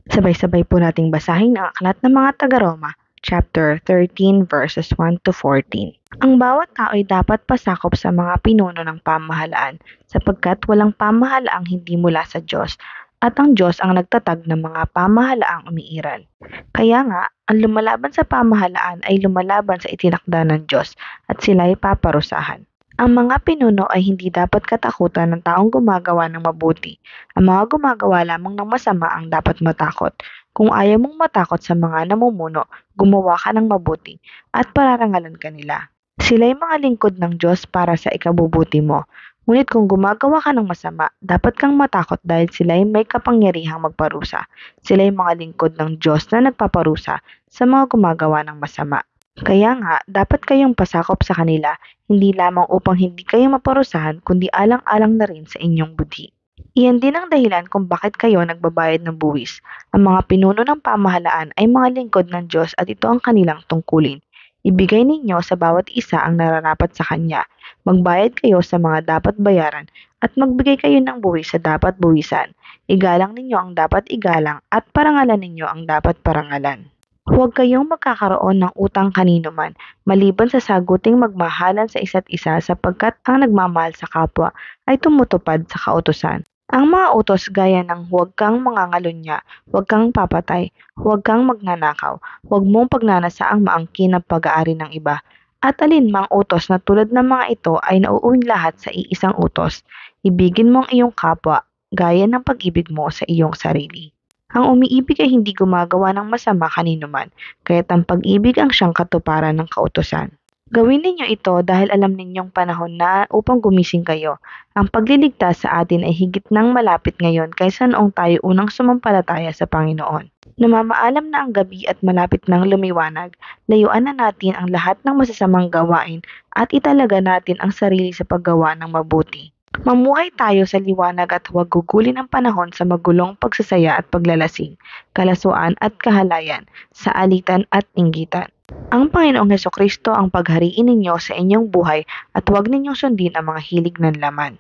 Sabay-sabay po nating basahin ang aklat ng mga taga-Roma, chapter 13 verses 1 to 14. Ang bawat tao ay dapat pasakop sa mga pinuno ng pamahalaan sapagkat walang pamahalaang hindi mula sa Diyos at ang Diyos ang nagtatag ng mga pamahalaang umiiral. Kaya nga, ang lumalaban sa pamahalaan ay lumalaban sa itinakda ng Diyos at sila ay paparusahan. Ang mga pinuno ay hindi dapat katakutan ng taong gumagawa ng mabuti. Ang mga gumagawa lamang ng masama ang dapat matakot. Kung ayaw mong matakot sa mga namumuno, gumawa ka ng mabuti at pararangalan ka nila. Sila'y mga lingkod ng Diyos para sa ikabubuti mo. Ngunit kung gumagawa ka ng masama, dapat kang matakot dahil sila'y may kapangyarihang magparusa. Sila'y mga lingkod ng Diyos na nagpaparusa sa mga gumagawa ng masama. Kaya nga, dapat kayong pasakop sa kanila, hindi lamang upang hindi kayo maparusahan, kundi alang-alang na rin sa inyong budhi. Iyan din ang dahilan kung bakit kayo nagbabayad ng buwis. Ang mga pinuno ng pamahalaan ay mga lingkod ng Diyos at ito ang kanilang tungkulin. Ibigay ninyo sa bawat isa ang nararapat sa kanya. Magbayad kayo sa mga dapat bayaran at magbigay kayo ng buwis sa dapat buwisan. Igalang ninyo ang dapat igalang at parangalan ninyo ang dapat parangalan. Huwag kayong magkakaroon ng utang kanino man, maliban sa saguting magmahalan sa isa't isa sapagkat ang nagmamahal sa kapwa ay tumutupad sa kautusan. Ang mga utos gaya ng huwag kang mangangalunya, huwag kang papatay, huwag kang magnanakaw, huwag mong pagnanasa ang maangkin ng pag-aari ng iba, at alinmang utos na tulad ng mga ito ay nauuwing lahat sa iisang utos. Ibigin mo ang iyong kapwa, gaya ng pag-ibig mo sa iyong sarili. Ang umiibig ay hindi gumagawa ng masama kanino man, kaya't ang pag-ibig ang siyang katuparan ng kautusan. Gawin ninyo ito dahil alam ninyong panahon na upang gumising kayo. Ang pagliligtas sa atin ay higit nang malapit ngayon kaysa noong tayo unang sumampalataya sa Panginoon. Namamaalam na ang gabi at malapit nang lumiwanag, layuan na natin ang lahat ng masasamang gawain at italaga natin ang sarili sa paggawa ng mabuti. Mamuhay tayo sa liwanag at huwag gugulin ang panahon sa magulong pagsasaya at paglalasing, kalasuan at kahalayan, sa alitan at inggitan. Ang Panginoong Hesukristo ang paghariin ninyo sa inyong buhay at huwag ninyong sundin ang mga hilig ng laman.